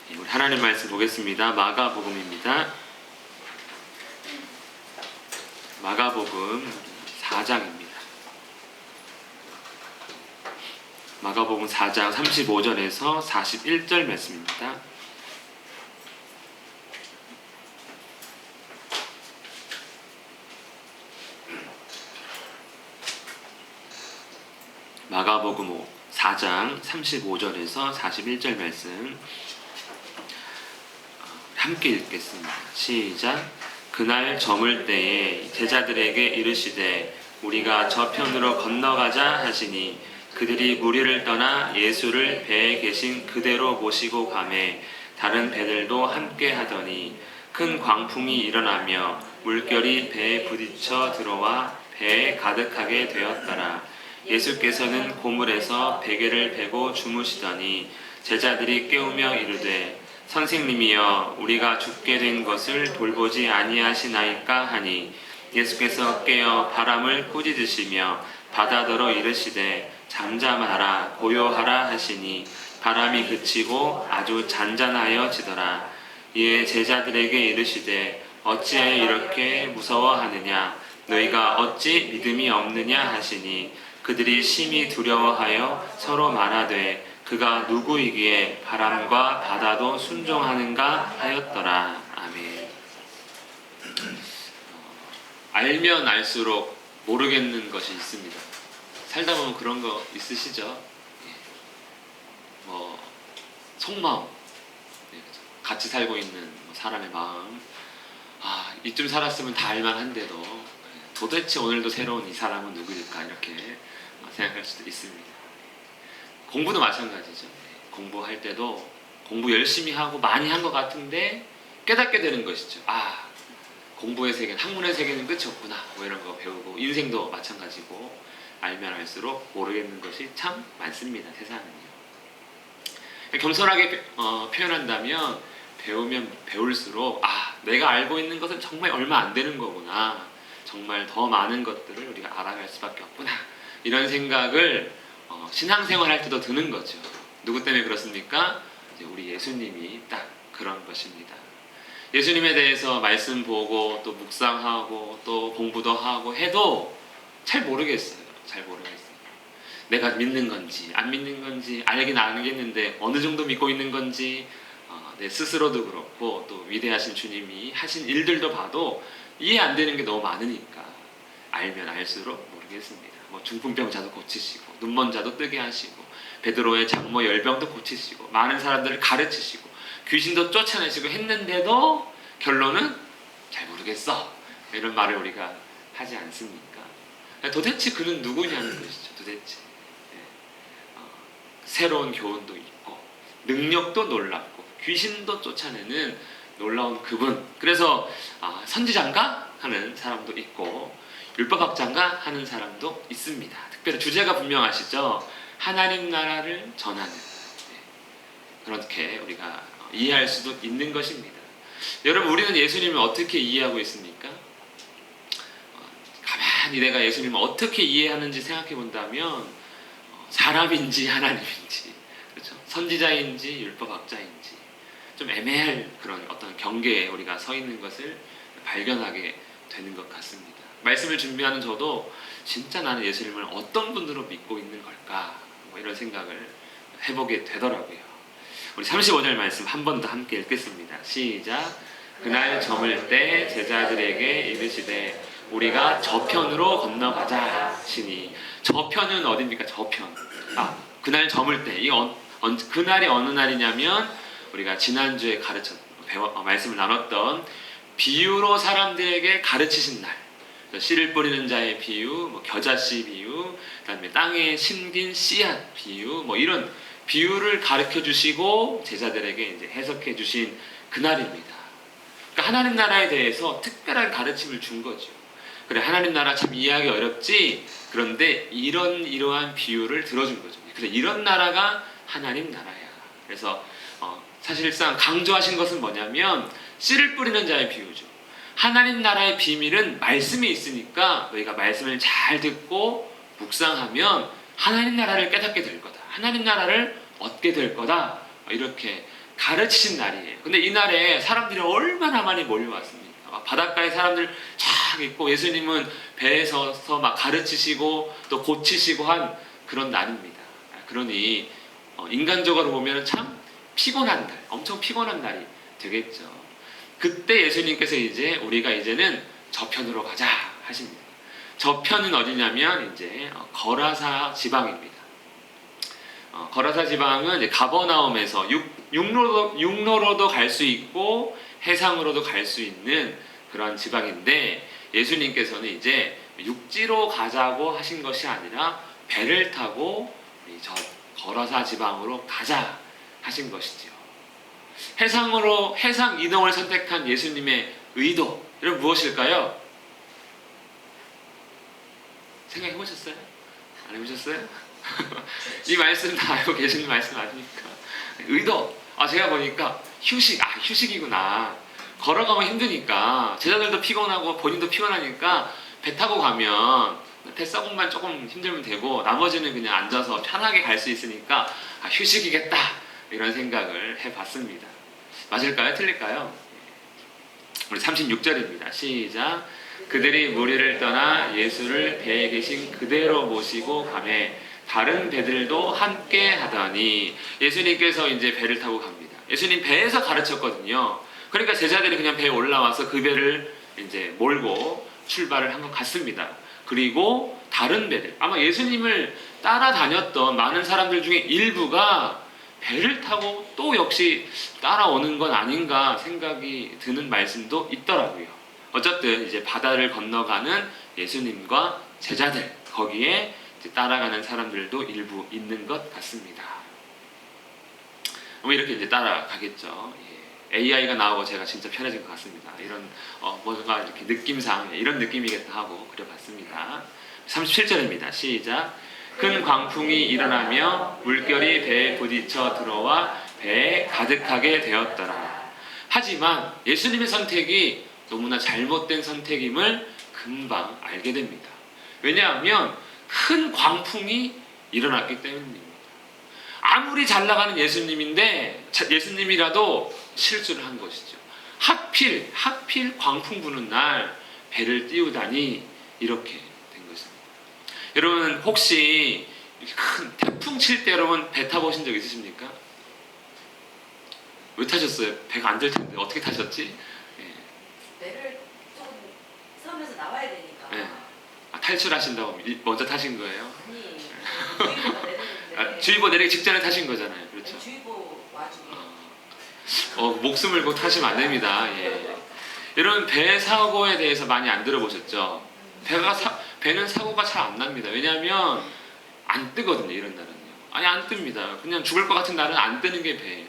우리 하나님 말씀 보겠습니다. 마가복음입니다. 마가복음 4장입니다. 마가복음 4장 35절에서 41절 말씀입니다. 마가복음 4장 35절에서 41절 말씀 함께 읽겠습니다. 시작. 그날 저물 때에 제자들에게 이르시되 우리가 저편으로 건너가자 하시니 그들이 무리를 떠나 예수를 배에 계신 그대로 모시고 가매 다른 배들도 함께 하더니 큰 광풍이 일어나며 물결이 배에 부딪혀 들어와 배에 가득하게 되었더라. 예수께서는 고물에서 베개를 베고 주무시더니 제자들이 깨우며 이르되 선생님이여 우리가 죽게 된 것을 돌보지 아니하시나이까 하니 예수께서 깨어 바람을 꾸짖으시며 바다더러 이르시되 잠잠하라 고요하라 하시니 바람이 그치고 아주 잔잔하여지더라. 이에 제자들에게 이르시되 어찌하여 이렇게 무서워하느냐 너희가 어찌 믿음이 없느냐 하시니 그들이 심히 두려워하여 서로 말하되 그가 누구이기에 바람과 바다도 순종하는가 하였더라. 아멘. 알면 알수록 모르겠는 것이 있습니다. 살다 보면 그런 거 있으시죠? 속마음, 같이 살고 있는 사람의 마음. 이쯤 살았으면 다 알만한데도 도대체 오늘도 새로운 이 사람은 누구일까 이렇게 생각할 수도 있습니다. 공부도 마찬가지죠. 공부할 때도 공부 열심히 하고 많이 한 것 같은데 깨닫게 되는 것이죠. 공부의 세계는 학문의 세계는 끝이 없구나. 이런 거 배우고 인생도 마찬가지고 알면 알수록 모르겠는 것이 참 많습니다. 세상은요. 겸손하게 표현한다면 배우면 배울수록 내가 알고 있는 것은 정말 얼마 안 되는 거구나. 정말 더 많은 것들을 우리가 알아갈 수밖에 없구나. 이런 생각을 신앙생활 할 때도 드는 거죠. 누구 때문에 그렇습니까? 이제 우리 예수님이 딱 그런 것입니다. 예수님에 대해서 말씀 보고 또 묵상하고 또 공부도 하고 해도 잘 모르겠어요. 내가 믿는 건지 안 믿는 건지 알긴 알겠는데 어느 정도 믿고 있는 건지 내 스스로도 그렇고 또 위대하신 주님이 하신 일들도 봐도 이해 안 되는 게 너무 많으니까 알면 알수록 모르겠습니다. 중풍병자도 고치시고 눈먼 자도 뜨게 하시고 베드로의 장모 열병도 고치시고 많은 사람들을 가르치시고 귀신도 쫓아내시고 했는데도 결론은 잘 모르겠어. 이런 말을 우리가 하지 않습니까? 도대체 그는 누구냐는 것이죠. 도대체 새로운 교훈도 있고 능력도 놀랍고 귀신도 쫓아내는 놀라운 그분. 그래서 선지자인가 하는 사람도 있고 율법학자인가 하는 사람도 있습니다. 특별히 주제가 분명하시죠. 하나님 나라를 전하는. 그렇게 우리가 이해할 수도 있는 것입니다. 여러분, 우리는 예수님을 어떻게 이해하고 있습니까? 가만히 내가 예수님을 어떻게 이해하는지 생각해 본다면 사람인지 하나님인지, 그렇죠? 선지자인지 율법학자인지 좀 애매할 그런 어떤 경계에 우리가 서 있는 것을 발견하게 되는 것 같습니다. 말씀을 준비하는 저도 진짜 나는 예수님을 어떤 분으로 믿고 있는 걸까 이런 생각을 해보게 되더라고요. 우리 35절 말씀 한 번 더 함께 읽겠습니다. 시작. 그날 저물 때 제자들에게 이르시되 우리가 저편으로 건너가자 하시니 저편은 어디입니까? 저편. 그날 저물 때 그날이 어느 날이냐면 우리가 지난주에 말씀을 나눴던 비유로 사람들에게 가르치신 날. 씨를 뿌리는 자의 비유, 겨자씨 비유, 그다음에 땅에 심긴 씨앗 비유, 이런 비유를 가르쳐 주시고 제자들에게 이제 해석해 주신 그날입니다. 그러니까 하나님 나라에 대해서 특별한 가르침을 준 거죠. 그래, 하나님 나라 참 이해하기 어렵지. 그런데 이러한 비유를 들어준 거죠. 그래, 이런 나라가 하나님 나라야. 그래서 사실상 강조하신 것은 뭐냐면 씨를 뿌리는 자의 비유죠. 하나님 나라의 비밀은 말씀이 있으니까 너희가 말씀을 잘 듣고 묵상하면 하나님 나라를 깨닫게 될 거다. 하나님 나라를 얻게 될 거다. 이렇게 가르치신 날이에요. 근데 이날에 사람들이 얼마나 많이 몰려왔습니까? 막 바닷가에 사람들 쫙 있고 예수님은 배에 서서 막 가르치시고 또 고치시고 한 그런 날입니다. 그러니 인간적으로 보면 참 피곤한 날, 엄청 피곤한 날이 되겠죠. 그때 예수님께서 이제 우리가 이제는 저편으로 가자 하십니다. 저편은 어디냐면 이제 거라사 지방입니다. 거라사 지방은 이제 가버나움에서 육로로도 갈 수 있고 해상으로도 갈 수 있는 그런 지방인데 예수님께서는 이제 육지로 가자고 하신 것이 아니라 배를 타고 저 거라사 지방으로 가자 하신 것이지요. 해상 이동을 선택한 예수님의 의도, 여러분 무엇일까요? 생각해 보셨어요? 안 해보셨어요? 이 말씀 다 알고 계시는 말씀 아닙니까? 의도. 제가 보니까 휴식이구나. 걸어가면 힘드니까 제자들도 피곤하고 본인도 피곤하니까 배 타고 가면 뱃사공만 조금 힘들면 되고 나머지는 그냥 앉아서 편하게 갈 수 있으니까 휴식이겠다 이런 생각을 해봤습니다. 맞을까요? 틀릴까요? 우리 36절입니다. 시작. 그들이 무리를 떠나 예수를 배에 계신 그대로 모시고 가매 다른 배들도 함께 하더니 예수님께서 이제 배를 타고 갑니다. 예수님 배에서 가르쳤거든요. 그러니까 제자들이 그냥 배에 올라와서 그 배를 이제 몰고 출발을 한 것 같습니다. 그리고 다른 배들, 아마 예수님을 따라다녔던 많은 사람들 중에 일부가 배를 타고 또 역시 따라오는 건 아닌가 생각이 드는 말씀도 있더라고요. 어쨌든 이제 바다를 건너가는 예수님과 제자들, 거기에 이제 따라가는 사람들도 일부 있는 것 같습니다. 이렇게 이제 따라가겠죠. AI가 나오고 제가 진짜 편해진 것 같습니다. 이런 뭔가 이렇게 느낌상 이런 느낌이겠다 하고 그려봤습니다. 37절입니다. 시작. 큰 광풍이 일어나며 물결이 배에 부딪혀 들어와 배에 가득하게 되었더라. 하지만 예수님의 선택이 너무나 잘못된 선택임을 금방 알게 됩니다. 왜냐하면 큰 광풍이 일어났기 때문입니다. 아무리 잘 나가는 예수님이라도 실수를 한 것이죠. 하필 광풍 부는 날 배를 띄우다니 이렇게 된 것입니다. 여러분 혹시 큰 태풍 칠 때 여러분 배 타보신 적 있으십니까? 왜 타셨어요? 배가 안 될 텐데 어떻게 타셨지? 배를 좀 섬에서 나와야 되니까. 네. 탈출하신다고 먼저 타신 거예요? 아니, 주의보가 내리는데. 주의보 내리기 직전에 타신 거잖아요. 그렇죠? 아니, 주의보 와중에. 목숨 걸고 타시면 안 됩니다. 여러분 배 사고에 대해서 많이 안 들어보셨죠? 배는 사고가 잘 안 납니다. 왜냐하면 안 뜨거든요. 이런 날은요. 아니 안 뜹니다. 그냥 죽을 것 같은 날은 안 뜨는 게 배예요.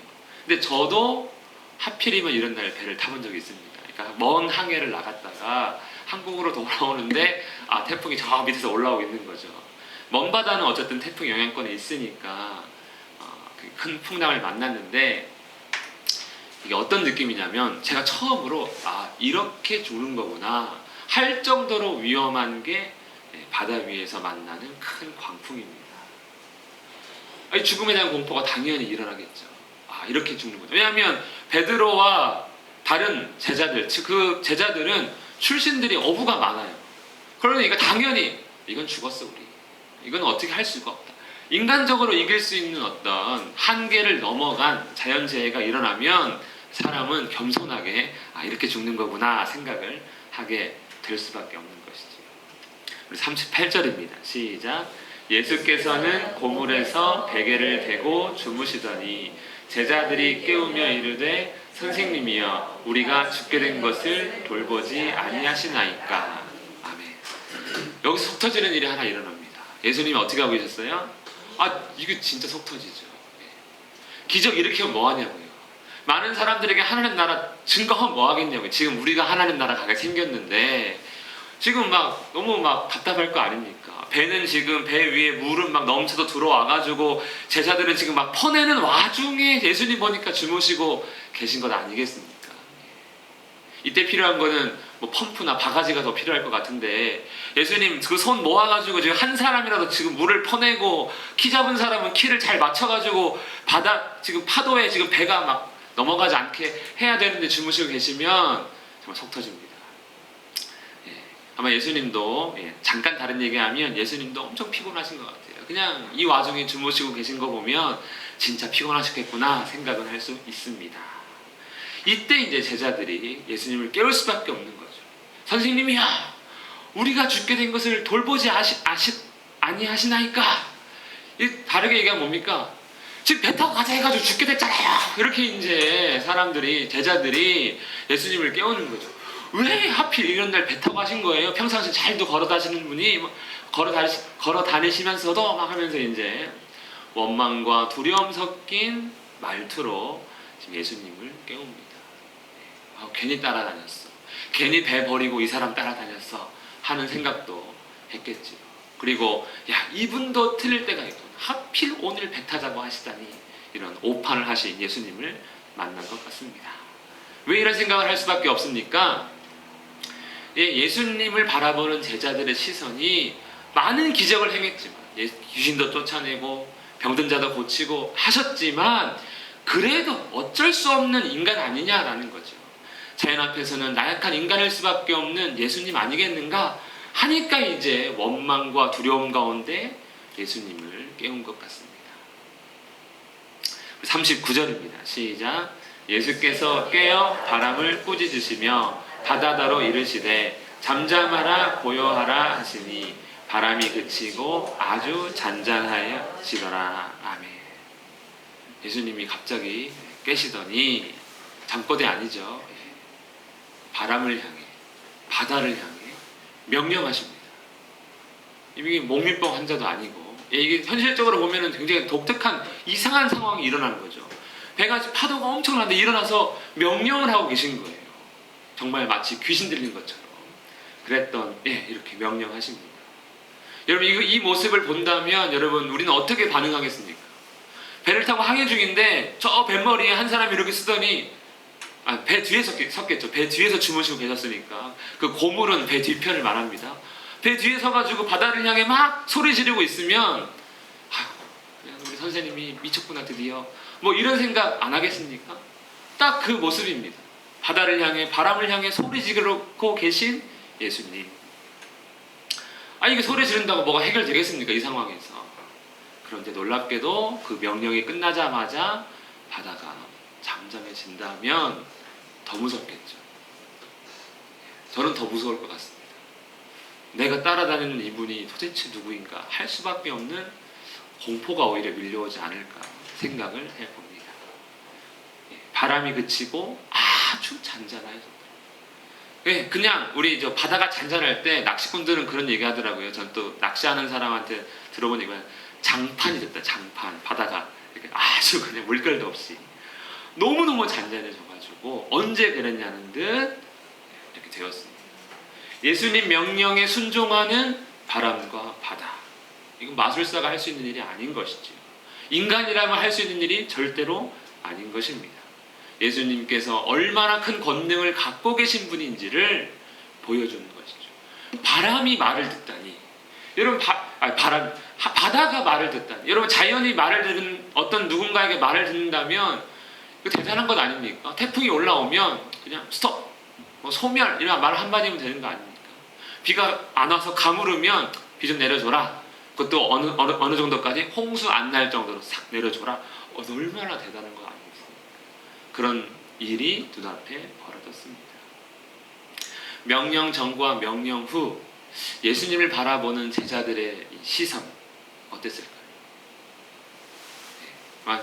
근데 저도 하필이면 이런 날 배를 타본 적이 있습니다. 그러니까 먼 항해를 나갔다가 한국으로 돌아오는데 태풍이 저 밑에서 올라오고 있는 거죠. 먼 바다는 어쨌든 태풍 영향권에 있으니까 큰 풍랑을 만났는데 이게 어떤 느낌이냐면 제가 처음으로 이렇게 죽는 거구나 할 정도로 위험한 게 바다 위에서 만나는 큰 광풍입니다. 죽음에 대한 공포가 당연히 일어나겠죠. 이렇게 죽는 거죠. 왜냐하면 베드로와 다른 제자들, 그 제자들은 출신들이 어부가 많아요. 그러니까 당연히 이건 죽었어 우리. 이건 어떻게 할 수가 없다. 인간적으로 이길 수 있는 어떤 한계를 넘어간 자연재해가 일어나면 사람은 겸손하게 이렇게 죽는 거구나 생각을 하게 될 수밖에 없는 것이죠. 우리 38절입니다. 시작. 예수께서는 고물에서 베개를 대고 주무시더니 제자들이 깨우며 이르되 선생님이여 우리가 죽게 된 것을 돌보지 아니하시나이까. 아멘. 여기서 속 터지는 일이 하나 일어납니다. 예수님이 어떻게 하고 계셨어요? 이게 진짜 속 터지죠. 기적 일으키면 뭐하냐고요. 많은 사람들에게 하나님 나라 증거하면 뭐하겠냐고요. 지금 우리가 하나님 나라 가게 생겼는데 지금 너무 답답할 거 아닙니까? 배는 지금 배 위에 물은 넘쳐서 들어와가지고 제자들은 지금 퍼내는 와중에 예수님 보니까 주무시고 계신 것 아니겠습니까? 이때 필요한 거는 펌프나 바가지가 더 필요할 것 같은데 예수님 그 손 모아가지고 지금 한 사람이라도 지금 물을 퍼내고 키 잡은 사람은 키를 잘 맞춰가지고 지금 파도에 지금 배가 넘어가지 않게 해야 되는데 주무시고 계시면 정말 속 터집니다. 예, 아마 예수님도 잠깐 다른 얘기하면 예수님도 엄청 피곤하신 것 같아요. 그냥 이 와중에 주무시고 계신 거 보면 진짜 피곤하셨겠구나 생각은 할 수 있습니다. 이때 이제 제자들이 예수님을 깨울 수밖에 없는 거죠. 선생님이야, 우리가 죽게 된 것을 돌보지 아니하시나이까? 다르게 얘기하면 뭡니까? 지금 배 타고 가자 해가지고 죽게 됐잖아요. 이렇게 이제 제자들이 예수님을 깨우는 거죠. 왜 하필 이런 날 배 타고 가신 거예요? 평상시 잘도 걸어 다니시는 분이 걸어 다니시면서도 막 하면서 이제 원망과 두려움 섞인 말투로 지금 예수님을 깨웁니다. 괜히 따라다녔어. 괜히 배 버리고 이 사람 따라다녔어. 하는 생각도 했겠지요. 그리고 이분도 틀릴 때가 있구나. 하필 오늘 배 타자고 하시다니 이런 오판을 하신 예수님을 만난 것 같습니다. 왜 이런 생각을 할 수밖에 없습니까? 예수님을 바라보는 제자들의 시선이 많은 기적을 행했지만 귀신도 쫓아내고 병든 자도 고치고 하셨지만 그래도 어쩔 수 없는 인간 아니냐라는 거죠. 자연 앞에서는 나약한 인간일 수밖에 없는 예수님 아니겠는가 하니까 이제 원망과 두려움 가운데 예수님을 깨운 것 같습니다. 39절입니다. 시작. 예수께서 깨어 바람을 꾸짖으시며 바다다로 이르시되 잠잠하라 고요하라 하시니 바람이 그치고 아주 잔잔하여지더라. 아멘. 예수님이 갑자기 깨시더니 잠꼬대 아니죠. 바람을 향해 바다를 향해 명령하십니다. 이게 목밀병 환자도 아니고 이게 현실적으로 보면은 굉장히 독특한 이상한 상황이 일어나는 거죠. 배가 파도가 엄청난데 일어나서 명령을 하고 계신 거예요. 정말 마치 귀신 들린 것처럼 그랬던 이렇게 명령하십니다. 여러분 이 모습을 본다면 여러분 우리는 어떻게 반응하겠습니까? 배를 타고 항해 중인데 저 뱃머리에 한 사람이 이렇게 쓰더니 배 뒤에 섰겠죠. 배 뒤에서 주무시고 계셨으니까 그 고물은 배 뒤편을 말합니다. 배 뒤에 서가지고 바다를 향해 막 소리 지르고 있으면 그냥 우리 선생님이 미쳤구나 드디어 뭐 이런 생각 안 하겠습니까? 딱 그 모습입니다. 바다를 향해 바람을 향해 소리 지르고 계신 예수님. 이게 소리 지른다고 뭐가 해결되겠습니까? 이 상황에서. 그런데 놀랍게도 그 명령이 끝나자마자 바다가 잠잠해진다면 더 무섭겠죠. 저는 더 무서울 것 같습니다. 내가 따라다니는 이분이 도대체 누구인가 할 수밖에 없는 공포가 오히려 밀려오지 않을까 생각을 해봅니다. 바람이 그치고 아주 잔잔해졌다. 그냥 우리 바다가 잔잔할 때 낚시꾼들은 그런 얘기 하더라고요. 전 또 낚시하는 사람한테 들어본 얘기가 장판이 됐다. 장판. 바다가 이렇게 아주 그냥 물결도 없이 너무너무 잔잔해져가지고 언제 그랬냐는 듯 이렇게 되었습니다. 예수님 명령에 순종하는 바람과 바다. 이건 마술사가 할 수 있는 일이 아닌 것이죠. 인간이라면 할 수 있는 일이 절대로 아닌 것입니다. 예수님께서 얼마나 큰 권능을 갖고 계신 분인지를 보여주는 것이죠. 바람이 말을 듣다니. 여러분 바다가 말을 듣다니. 여러분 자연이 말을 듣는 어떤 누군가에게 말을 듣는다면 그 대단한 것 아닙니까? 태풍이 올라오면 그냥 스톱, 소멸 이런 말 한마디면 되는 거 아닙니까? 비가 안 와서 가물으면 비 좀 내려줘라. 그것도 어느 정도까지 홍수 안 날 정도로 싹 내려줘라. 얼마나 대단한 거 아닙니까? 그런 일이 눈앞에 벌어졌습니다. 명령 전과 명령 후 예수님을 바라보는 제자들의 시선 어땠을까요?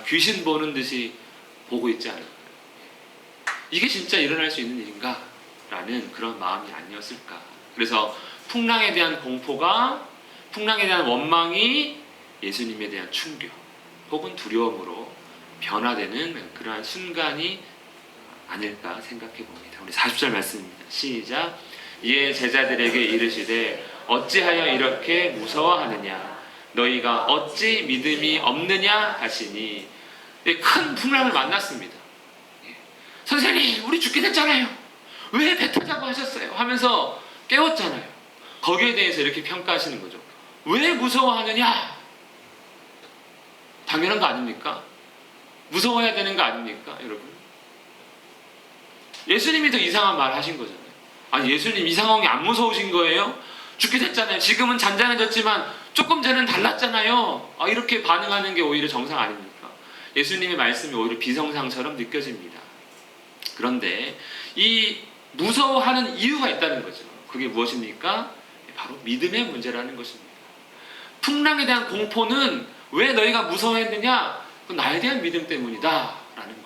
귀신 보는 듯이 보고 있지 않을까요? 이게 진짜 일어날 수 있는 일인가? 라는 그런 마음이 아니었을까? 그래서 풍랑에 대한 공포가, 풍랑에 대한 원망이 예수님에 대한 충격 혹은 두려움으로 변화되는 그러한 순간이 아닐까 생각해 봅니다. 우리 40절 말씀입니다. 시작. 이에 제자들에게 이르시되 어찌하여 이렇게 무서워하느냐? 너희가 어찌 믿음이 없느냐 하시니. 큰 풍랑을 만났습니다. 선생님, 우리 죽게 됐잖아요. 왜 배 타자고 하셨어요? 하면서 깨웠잖아요. 거기에 대해서 이렇게 평가하시는 거죠. 왜 무서워하느냐? 당연한 거 아닙니까? 무서워해야 되는 거 아닙니까, 여러분? 예수님이 더 이상한 말 하신 거잖아요. 아니 예수님 이 상황이 안 무서우신 거예요? 죽게 됐잖아요. 지금은 잔잔해졌지만 조금 전엔 달랐잖아요. 이렇게 반응하는 게 오히려 정상 아닙니까? 예수님의 말씀이 오히려 비정상처럼 느껴집니다. 그런데 이 무서워하는 이유가 있다는 거죠. 그게 무엇입니까? 바로 믿음의 문제라는 것입니다. 풍랑에 대한 공포는 왜 너희가 무서워했느냐? 그건 나에 대한 믿음 때문이다 라는 거예요.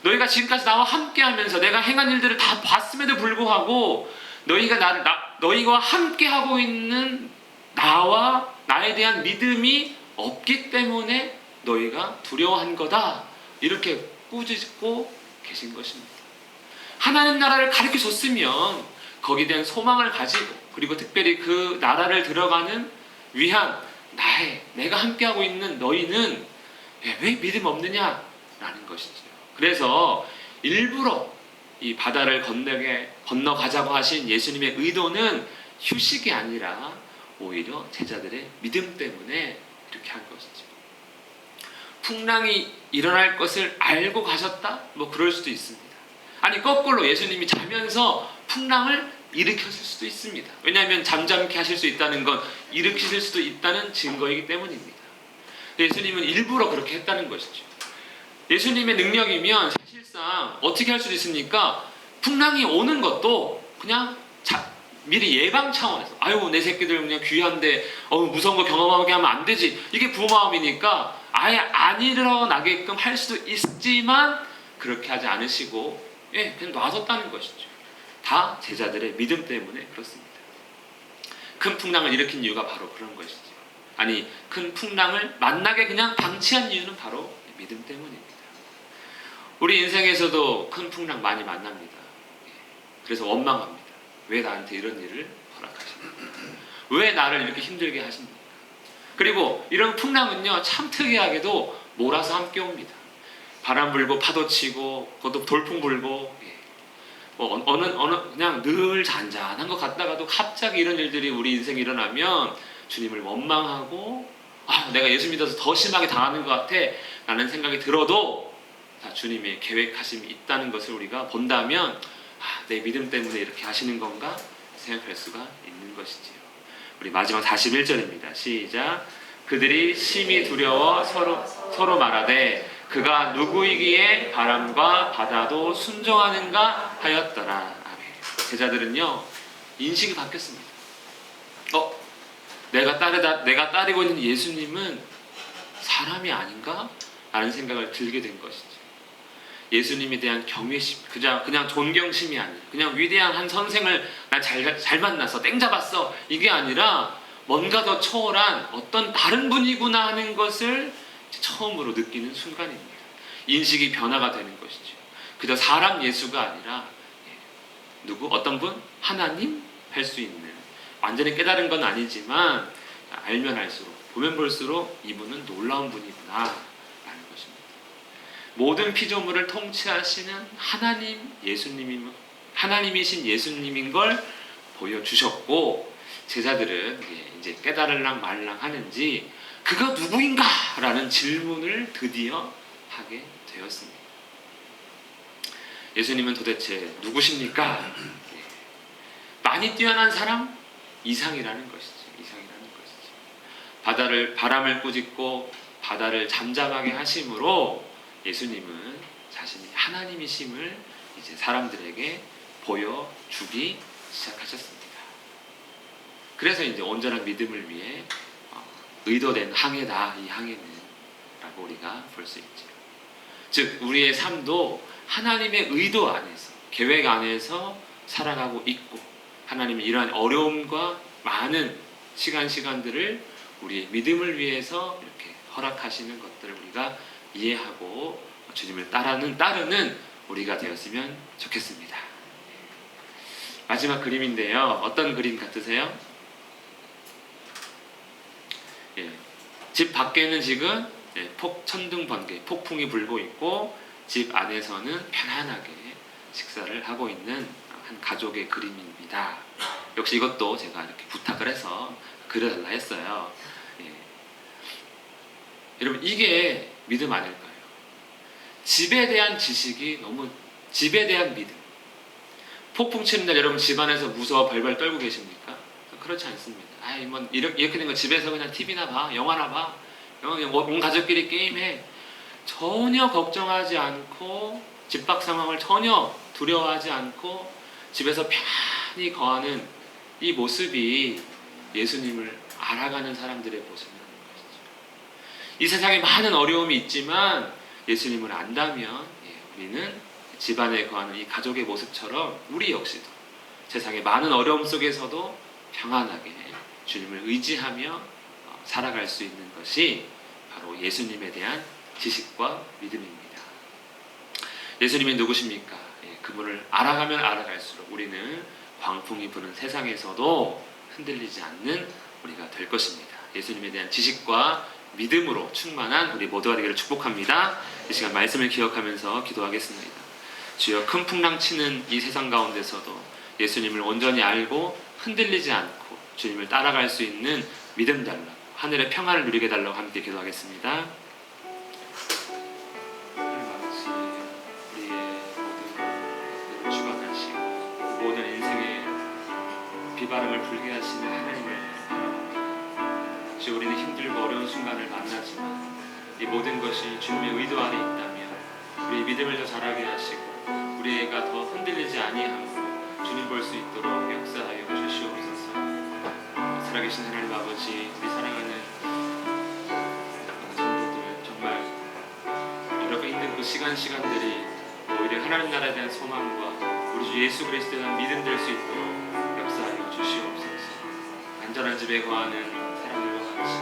너희가 지금까지 나와 함께하면서 내가 행한 일들을 다 봤음에도 불구하고 너희가 함께하고 있는 나와 나에 대한 믿음이 없기 때문에 너희가 두려워한 거다. 이렇게 꾸짖고 계신 것입니다. 하나님 나라를 가르쳐 줬으면 거기에 대한 소망을 가지고 그리고 특별히 그 나라를 들어가는 위한 내가 함께하고 있는 너희는 왜 믿음 없느냐라는 것이죠. 그래서 일부러 이 바다를 건너가자고 하신 예수님의 의도는 휴식이 아니라 오히려 제자들의 믿음 때문에 이렇게 한 것이죠. 풍랑이 일어날 것을 알고 가셨다? 뭐 그럴 수도 있습니다. 아니 거꾸로 예수님이 자면서 풍랑을 일으켰을 수도 있습니다. 왜냐하면 잠잠케 하실 수 있다는 건 일으키실 수도 있다는 증거이기 때문입니다. 예수님은 일부러 그렇게 했다는 것이죠. 예수님의 능력이면 사실상 어떻게 할 수도 있습니까? 풍랑이 오는 것도 그냥 미리 예방 차원에서 아유 내 새끼들 그냥 귀한데 무서운 거 경험하게 하면 안 되지. 이게 부모 마음이니까 아예 안 일어나게끔 할 수도 있지만 그렇게 하지 않으시고 그냥 놔뒀다는 것이죠. 다 제자들의 믿음 때문에 그렇습니다. 큰 풍랑을 일으킨 이유가 바로 그런 것이죠. 아니 큰 풍랑을 만나게 그냥 방치한 이유는 바로 믿음 때문입니다. 우리 인생에서도 큰 풍랑 많이 만납니다. 그래서 원망합니다. 왜 나한테 이런 일을 허락하십니까? 왜 나를 이렇게 힘들게 하십니까? 그리고 이런 풍랑은요 참 특이하게도 몰아서 함께 옵니다. 바람 불고 파도 치고 그것도 돌풍 불고 그냥 늘 잔잔한 것 같다가도 갑자기 이런 일들이 우리 인생에 일어나면 주님을 원망하고 내가 예수 믿어서 더 심하게 당하는 것 같아 라는 생각이 들어도 주님의 계획하심이 있다는 것을 우리가 본다면 내 믿음 때문에 이렇게 하시는 건가 생각할 수가 있는 것이지요. 우리 마지막 41절입니다. 시작. 그들이 심히 두려워 서로 말하되 그가 누구이기에 바람과 바다도 순종하는가 하였더라. 아멘. 제자들은요 인식이 바뀌었습니다. 내가 따르고 있는 예수님은 사람이 아닌가? 라는 생각을 들게 된 것이죠. 예수님에 대한 경외심, 그냥 존경심이 아니라 그냥 위대한 한 선생을 난 잘 만나서 땡 잡았어 이게 아니라 뭔가 더 초월한 어떤 다른 분이구나 하는 것을 처음으로 느끼는 순간입니다. 인식이 변화가 되는 것이죠. 그저 사람 예수가 아니라 어떤 분? 하나님? 할 수 있는 완전히 깨달은 건 아니지만 알면 알수록 보면 볼수록 이분은 놀라운 분이구나 라는 것입니다. 모든 피조물을 통치하시는 하나님이신 예수님인 걸 보여주셨고 제자들은 이제 깨달을랑 말랑 하는지 그가 누구인가? 라는 질문을 드디어 하게 되었습니다. 예수님은 도대체 누구십니까? 많이 뛰어난 사람? 이상이라는 것이죠. 바람을 꾸짖고 바다를 잠잠하게 하심으로 예수님은 자신이 하나님이심을 이제 사람들에게 보여주기 시작하셨습니다. 그래서 이제 온전한 믿음을 위해 의도된 항해다. 이 항해는 라고 우리가 볼 수 있죠. 즉 우리의 삶도 하나님의 의도 안에서 계획 안에서 살아가고 있고 하나님이 이러한 어려움과 많은 시간들을 우리의 믿음을 위해서 이렇게 허락하시는 것들을 우리가 이해하고 주님을 따르는 우리가 되었으면 좋겠습니다. 마지막 그림인데요. 어떤 그림 같으세요? 집 밖에는 지금 천둥 번개, 폭풍이 불고 있고 집 안에서는 편안하게 식사를 하고 있는 한 가족의 그림입니다. 역시 이것도 제가 이렇게 부탁을 해서 그려달라 했어요. 여러분 이게 믿음 아닐까요? 집에 대한 지식이 집에 대한 믿음, 폭풍 치는 날 여러분 집안에서 무서워 발발 떨고 계십니까? 그렇지 않습니다. 아이 뭐 이렇게 된 거 집에서 그냥 TV나 봐, 영화나 봐, 온 가족끼리 게임해. 전혀 걱정하지 않고 집 밖 상황을 전혀 두려워하지 않고 집에서 편히 거하는 이 모습이 예수님을 알아가는 사람들의 모습이라는 것이죠. 이 세상에 많은 어려움이 있지만 예수님을 안다면 우리는 집안에 거하는 이 가족의 모습처럼 우리 역시도 세상의 많은 어려움 속에서도 평안하게 주님을 의지하며 살아갈 수 있는 것이 바로 예수님에 대한 지식과 믿음입니다. 예수님이 누구십니까? 그분을 알아가면 알아갈수록 우리는 광풍이 부는 세상에서도 흔들리지 않는 우리가 될 것입니다. 예수님에 대한 지식과 믿음으로 충만한 우리 모두가 되기를 축복합니다. 이 시간 말씀을 기억하면서 기도하겠습니다. 주여, 큰 풍랑 치는 이 세상 가운데서도 예수님을 온전히 알고 흔들리지 않고 주님을 따라갈 수 있는 믿음 달라고, 하늘의 평안을 누리게 달라고 함께 기도하겠습니다. 모든 인생의 비바람을 불게 하시는 하나님을 바라봅니다. 주여, 우리는 힘들고 어려운 순간을 만나지만 이 모든 것이 주님의 의도 안에 있다면 우리의 믿음을 더 자라게 하시고 우리가 더 흔들리지 아니하고 주님 볼 수 있도록 역사하여 주시옵소서. 살아계신 하나님 아버지, 우리 사랑하는 성도들 정말 어렵고 힘든 그 시간들이 오히려 하나님 나라에 대한 소망과 우리 주 예수 그리스도에 대한 믿음 될 수 있도록 역사하여 주시옵소서. 안전한 집에 거하는 사람들과 같이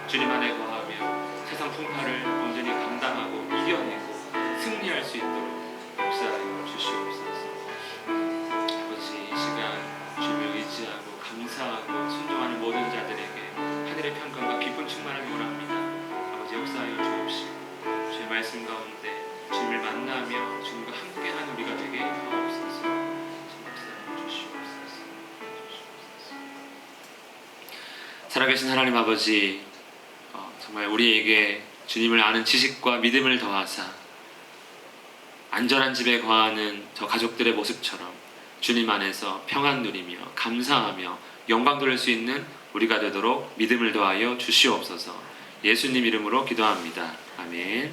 주님 안에 거하며 세상 풍파를 온전히 감당하고 이겨내고 승리할 수 있도록 역사하여 주시옵소서. 아버지, 이 시간 주님을 의지하고 감사하고 순종하는 모든 자들에게 하늘의 평강과 기쁨 충만하기 원합니다. 아버지, 역사하여 주옵시고 주의 말씀 가운데 주님을 만나며 주님과 함께하는 우리가 되게 하옵소서. 살아계신 하나님 아버지, 정말 우리에게 주님을 아는 지식과 믿음을 더하사 안전한 집에 거하는 저 가족들의 모습처럼 주님 안에서 평안 누리며 감사하며 영광 돌릴 수 있는 우리가 되도록 믿음을 더하여 주시옵소서. 예수님 이름으로 기도합니다. 아멘.